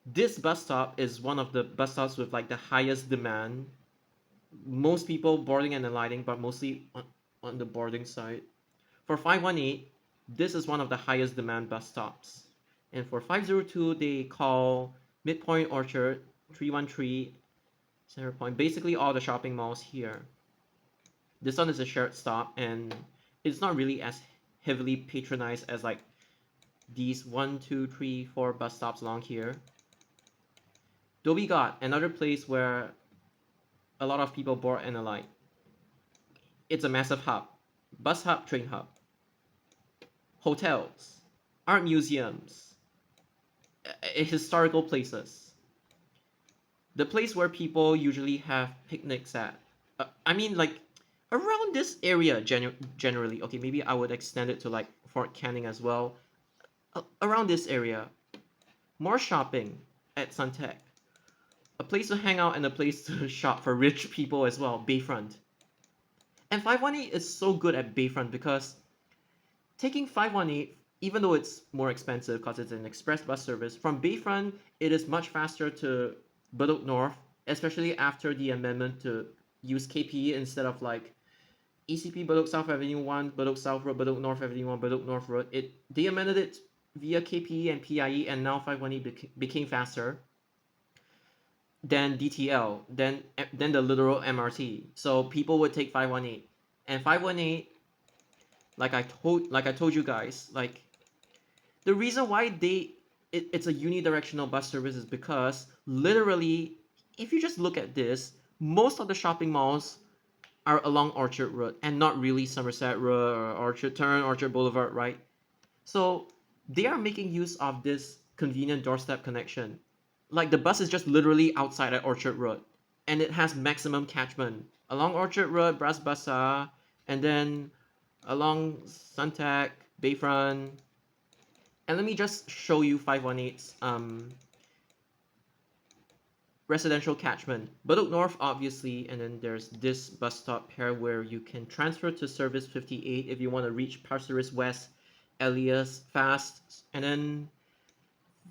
This bus stop is one of the bus stops with like the highest demand. Most people boarding and alighting, but mostly on the boarding side. For 518, this is one of the highest demand bus stops. And for 502, they call Midpoint Orchard, 313, Center Point, basically all the shopping malls here. This one is a shared stop, and it's not really as heavily patronized as like these 1, 2, 3, 4 bus stops along here. Dhoby Ghat, another place where a lot of people board and alight. It's a massive hub. Bus hub, train hub. Hotels, art museums, historical places. The place where people usually have picnics at. I mean, like, around this area generally. Okay, maybe I would extend it to like Fort Canning as well. Around this area. More shopping at Suntec. A place to hang out and a place to shop for rich people as well, Bayfront. And 518 is so good at Bayfront because taking 518, even though it's more expensive because it's an express bus service, from Bayfront, it is much faster to Bedok North, especially after the amendment to use KPE instead of like ECP Bedok South Avenue 1, Bedok South Road, Bedok North Avenue 1, Bedok North Road. They amended it via KPE and PIE, and now 518 became faster than DTL, than the literal MRT. So people would take 518. And 518, like I told you guys, like the reason why it's a unidirectional bus service is because literally, if you just look at this, most of the shopping malls are along Orchard Road and not really Somerset Road or Orchard Turn, Orchard Boulevard, right? So they are making use of this convenient doorstep connection. Like the bus is just literally outside at Orchard Road, and it has maximum catchment along Orchard Road, Bras Basah, and then along Suntec, Bayfront. And let me just show you 518's residential catchment. Bedok North, obviously, and then there's this bus stop here where you can transfer to service 58 if you want to reach Pasir Ris West, Elias fast. And then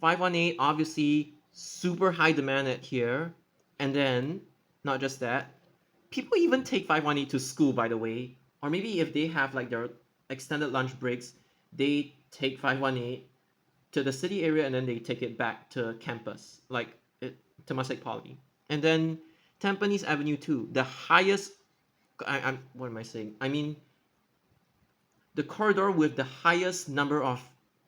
518, obviously, super high demand at here. And then, not just that, people even take 518 to school, by the way. Or maybe if they have like their extended lunch breaks, they take 518 to the city area and then they take it back to campus, like Temasek Poly. And then Tampines Avenue 2, the highest, I'm, what am I saying? I mean, the corridor with the highest number of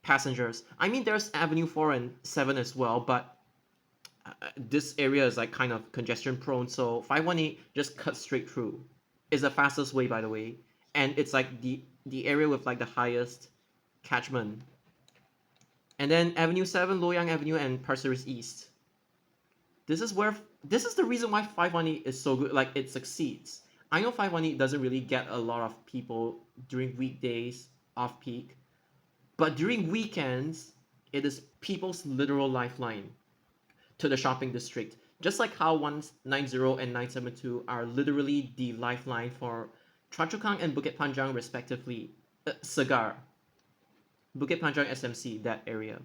passengers. I mean, there's Avenue 4 and 7 as well, but this area is like kind of congestion prone, so 518 just cuts straight through. It's the fastest way, by the way, and it's like the area with like the highest catchment. And then Avenue 7, Loyang Avenue, and Pasir Ris East. This is the reason why 518 is so good. Like it succeeds. I know 518 doesn't really get a lot of people during weekdays off peak, but during weekends, it is people's literal lifeline to the shopping district. Just like how 190 and 972 are literally the lifeline for Choa Chu Kang and Bukit Panjang respectively. Segar, Bukit Panjang SMC, that area.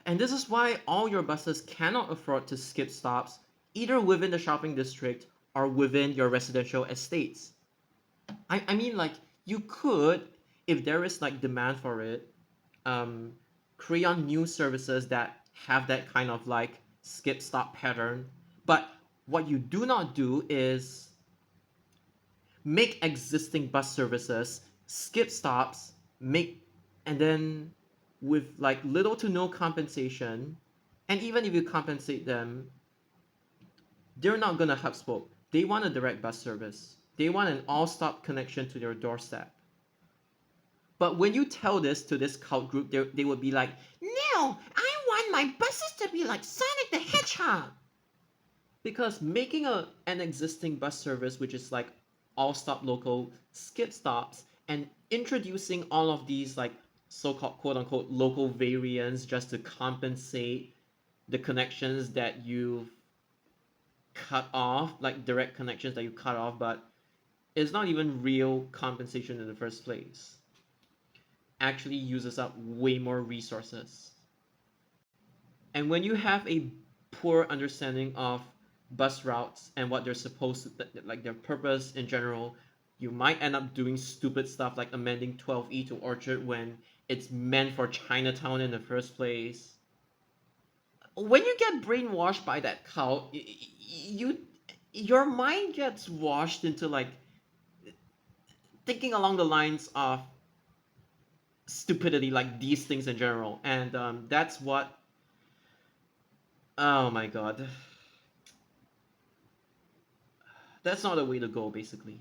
And this is why all your buses cannot afford to skip stops either within the shopping district or within your residential estates. I mean, like, you could, if there is like demand for it, um, create on new services that have that kind of like skip stop pattern. But what you do not do is make existing bus services skip stops, make and then with like little to no compensation, and even if you compensate them, they're not gonna hub spoke. They want a direct bus service. They want an all-stop connection to their doorstep. But when you tell this to this cult group, they would be like, no, I want my buses to be like Sonic the Hedgehog. Because making an existing bus service, which is like all stop local, skip stops, and introducing all of these like so-called quote unquote local variants just to compensate the connections that you've cut off, like direct connections that you cut off, but it's not even real compensation in the first place. actually uses up way more resources. And when you have a poor understanding of bus routes and what they're supposed to, like their purpose in general, you might end up doing stupid stuff like amending 12E to Orchard when it's meant for Chinatown in the first place. When you get brainwashed by that cult, you your mind gets washed into like thinking along the lines of stupidity, like these things in general, and that's what. Oh my god, that's not a way to go, basically.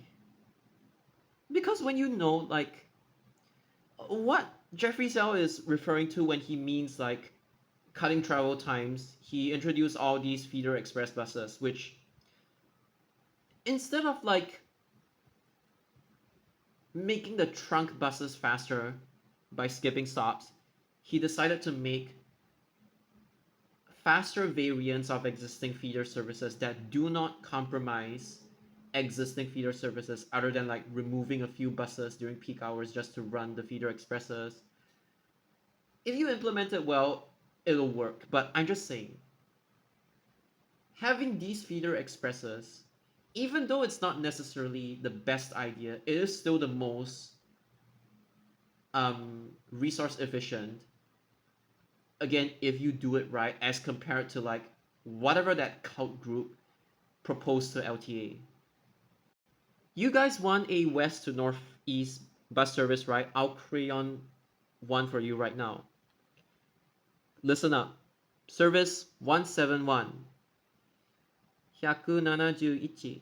Because when you know, like, what Jeffrey Siow is referring to when he means like cutting travel times, he introduced all these feeder express buses, which instead of like making the trunk buses faster by skipping stops, he decided to make faster variants of existing feeder services that do not compromise existing feeder services other than like removing a few buses during peak hours just to run the feeder expresses. If you implement it well, it'll work. But I'm just saying, having these feeder expresses, even though it's not necessarily the best idea, it is still the most resource efficient. Again, if you do it right, as compared to like whatever that cult group proposed to LTA. You guys want a west to northeast bus service, right? I'll crayon one for you right now. Listen up. Service 171. 171.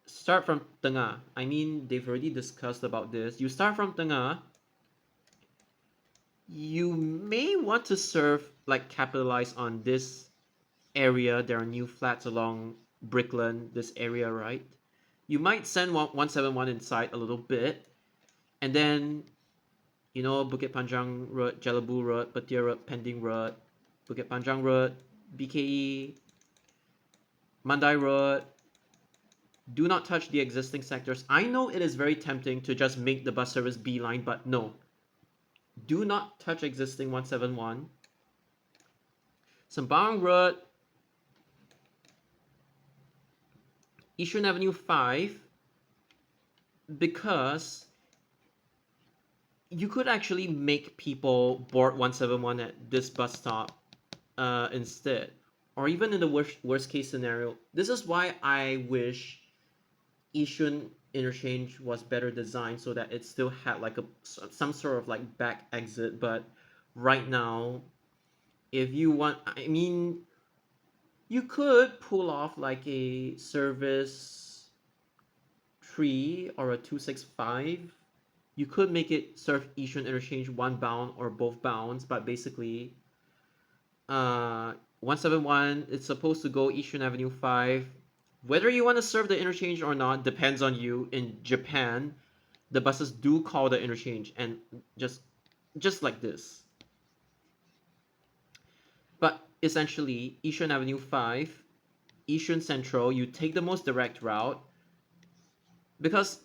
Start from Tengah. I mean, they've already discussed about this. You start from Tengah. You may want to serve, like, capitalize on this area. There are new flats along Brickland, this area, right? You might send 171 inside a little bit. And then, Bukit Panjang Road, Jelebu Road, Petir Road, Pending Road, Bukit Panjang Road, BKE, Mandai Road. Do not touch the existing sectors. I know it is very tempting to just make the bus service beeline, but no. Do not touch existing 171. Sembawang Road, Yishun Avenue 5, because you could actually make people board 171 at this bus stop instead. Or even in the worst case scenario. This is why I wish Yishun interchange was better designed so that it still had like some sort of like back exit. But right now, if you want, I mean, you could pull off like a service 3 or a 265. You could make it serve Yishun interchange one bound or both bounds, but basically 171, it's supposed to go Yishun Avenue 5. Whether you want to serve the interchange or not depends on you. In Japan, the buses do call the interchange, and just like this. But essentially, Yishun Avenue 5, Yishun Central, you take the most direct route because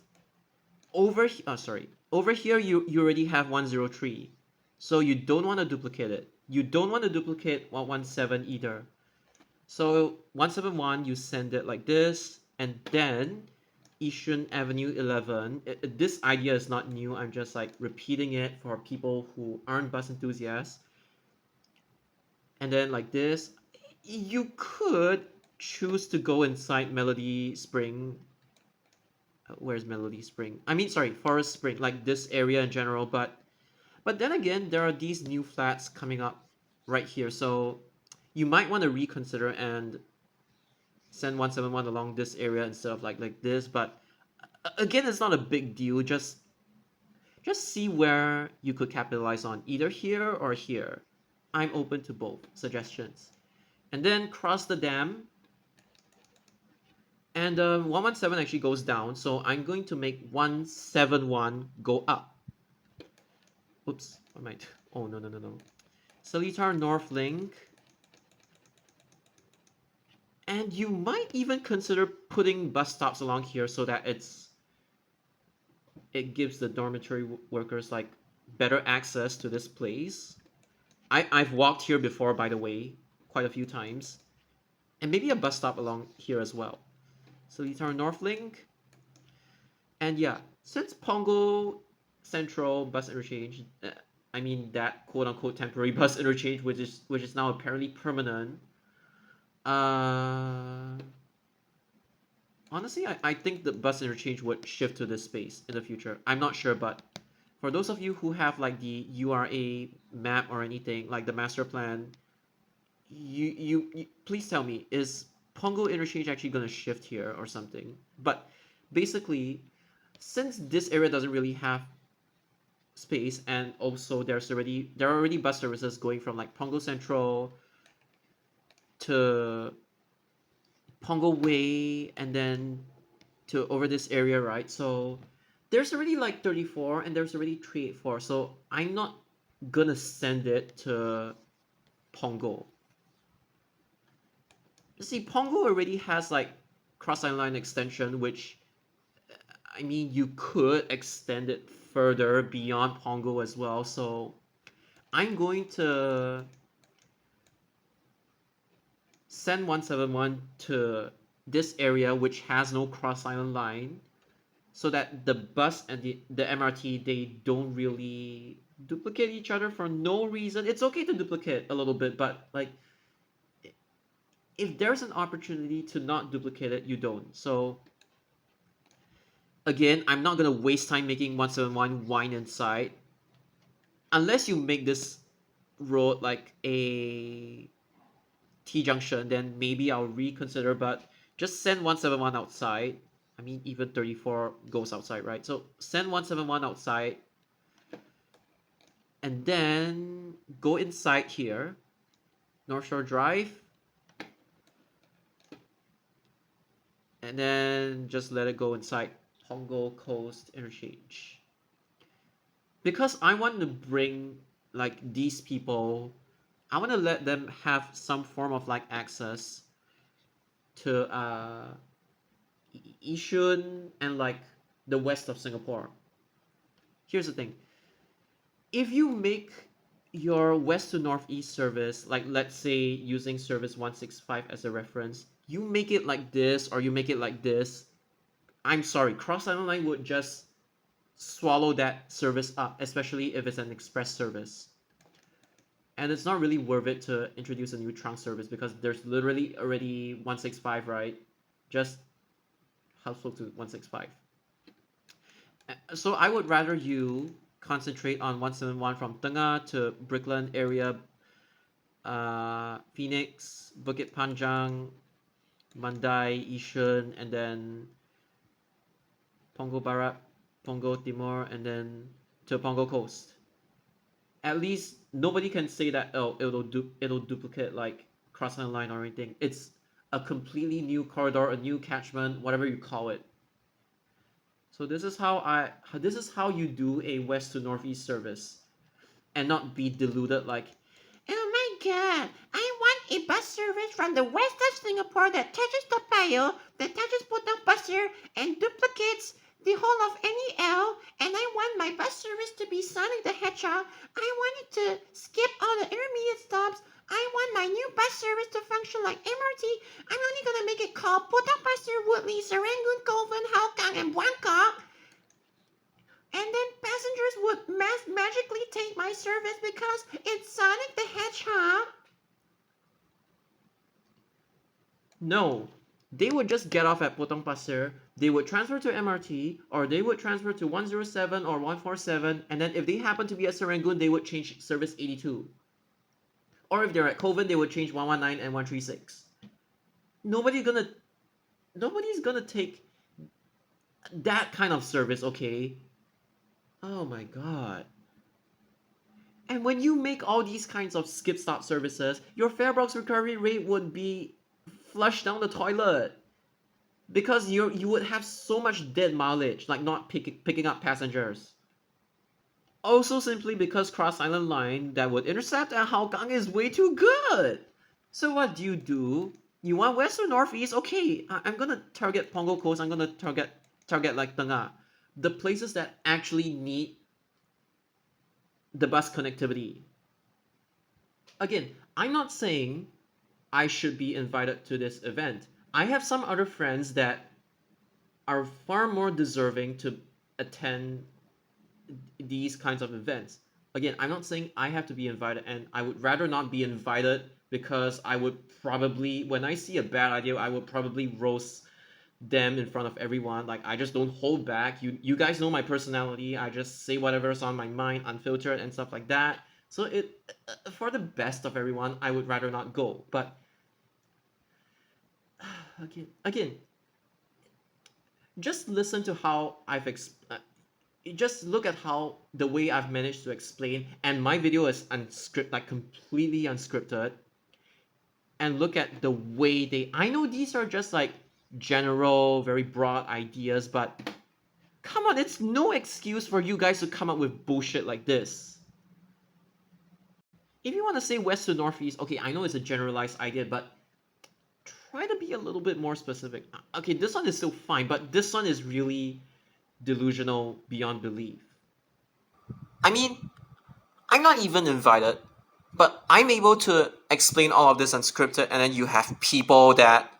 over here you already have 103, so you don't want to duplicate it. You don't want to duplicate 117 either. So 171, you send it like this, and then Yishun Avenue 11. This idea is not new. I'm just like repeating it for people who aren't bus enthusiasts. And then like this, you could choose to go inside Melody Spring. Where's Melody Spring? I mean, sorry, Forest Spring, like this area in general. But then again, there are these new flats coming up right here. So you might want to reconsider and send 171 along this area instead of like this. But again, it's not a big deal. Just see where you could capitalize on, either here or here. I'm open to both suggestions. And then cross the dam. And 117 actually goes down, so I'm going to make 171 go up. Oops, I might. Oh, no, no, no, no. Seletar North Link. And you might even consider putting bus stops along here so that it's it gives the dormitory workers like better access to this place. I've walked here before, by the way, quite a few times, and maybe a bus stop along here as well. So these are North Link, and yeah, since Pongo Central bus interchange, I mean that quote unquote temporary bus interchange, which is now apparently permanent. Uh, Honestly, I think the bus interchange would shift to this space in the future. I'm not sure, but for those of you who have like the URA map or anything, like the master plan, you please tell me, is Pongo interchange actually gonna shift here or something? But basically, since this area doesn't really have space, and also there are already bus services going from like Pongo Central to Pongo Way and then to over this area, right? So there's already like 34 and there's already 384. So I'm not gonna send it to Pongo. See, Pongo already has like cross island line extension, which I mean you could extend it further beyond Pongo as well. So I'm going to send 171 to this area which has no cross island line so that the bus and the MRT they don't really duplicate each other for no reason. It's okay to duplicate a little bit, but like if there's an opportunity to not duplicate it, you don't. So again, I'm not gonna waste time making 171 wind inside unless you make this road like a T junction, then maybe I'll reconsider. But just send 171 outside. I mean, even 34 goes outside, right? So send 171 outside and then go inside here, North Shore Drive, and then just let it go inside Pongo Coast Interchange. Because I want to bring like these people, I want to let them have some form of like access to Yishun and like the west of Singapore. Here's the thing. If you make your west to northeast service, like let's say using service 165 as a reference, you make it like this or you make it like this, I'm sorry, Cross Island Line would just swallow that service up, especially if it's an express service. And it's not really worth it to introduce a new trunk service because there's literally already 165, right? Just household to 165. So I would rather you concentrate on 171 from Tengah to Brickland area, Phoenix, Bukit Panjang, Mandai, Yishun, and then Pongo Barat, Pongo Timur, and then to Pongo Coast. At least nobody can say that oh it'll duplicate like cross island line or anything. It's a completely new corridor, a new catchment, whatever you call it. So this is how you do a west to northeast service and not be deluded like, oh my god, I want a bus service from the west of Singapore that touches Toa Payoh, that touches Potong Pasir and duplicates the whole of NEL, and I want my bus service to be Sonic the Hedgehog. I want it to skip all the intermediate stops. I want my new bus service to function like MRT. I'm only gonna make it call Potong Pasir, Woodley, Serangoon, Kovan, Hougang, and Buangkok. And then passengers would magically take my service because it's Sonic the Hedgehog. No, they would just get off at Potong Pasir, they would transfer to MRT, or they would transfer to 107 or 147, and then if they happen to be at Serangoon, they would change service 82. Or if they're at Kovan, they would change 119 and 136. Nobody's gonna take that kind of service, okay? Oh my god. And when you make all these kinds of skip stop services, your fare box recovery rate would be flushed down the toilet. Because you would have so much dead mileage, like not picking up passengers. Also simply because Cross Island Line that would intercept at Hougang is way too good. So what do? You want west or northeast? Okay, I'm gonna target Pongo Coast, I'm gonna target like Tengah. the places that actually need the bus connectivity. Again, I'm not saying I should be invited to this event. I have some other friends that are far more deserving to attend these kinds of events. Again, I'm not saying I have to be invited, and I would rather not be invited because I would probably, when I see a bad idea, I would probably roast them in front of everyone. Like, I just don't hold back. You guys know my personality. I just say whatever's on my mind, unfiltered and stuff like that. So for the best of everyone, I would rather not go. But again, just listen to how just look at how the way I've managed to explain, and my video is unscripted, like completely unscripted, and look at the way I know these are just like general, very broad ideas, but come on, it's no excuse for you guys to come up with bullshit like this. If you want to say west to northeast, okay, I know it's a generalized idea, but try to be a little bit more specific. Okay, this one is still fine, but this one is really delusional beyond belief. I mean, I'm not even invited, but I'm able to explain all of this unscripted, and then you have people that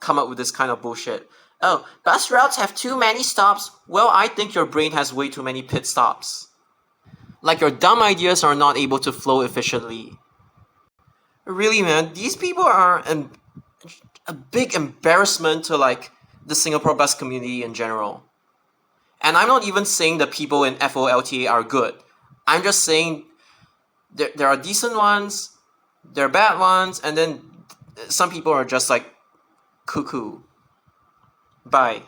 come up with this kind of bullshit. Oh, bus routes have too many stops. Well, I think your brain has way too many pit stops. Like your dumb ideas are not able to flow efficiently. Really, man, these people are a big embarrassment to like the Singapore bus community in general. And I'm not even saying the people in FOLTA are good. I'm just saying there are decent ones, there are bad ones, and then some people are just like cuckoo. Bye.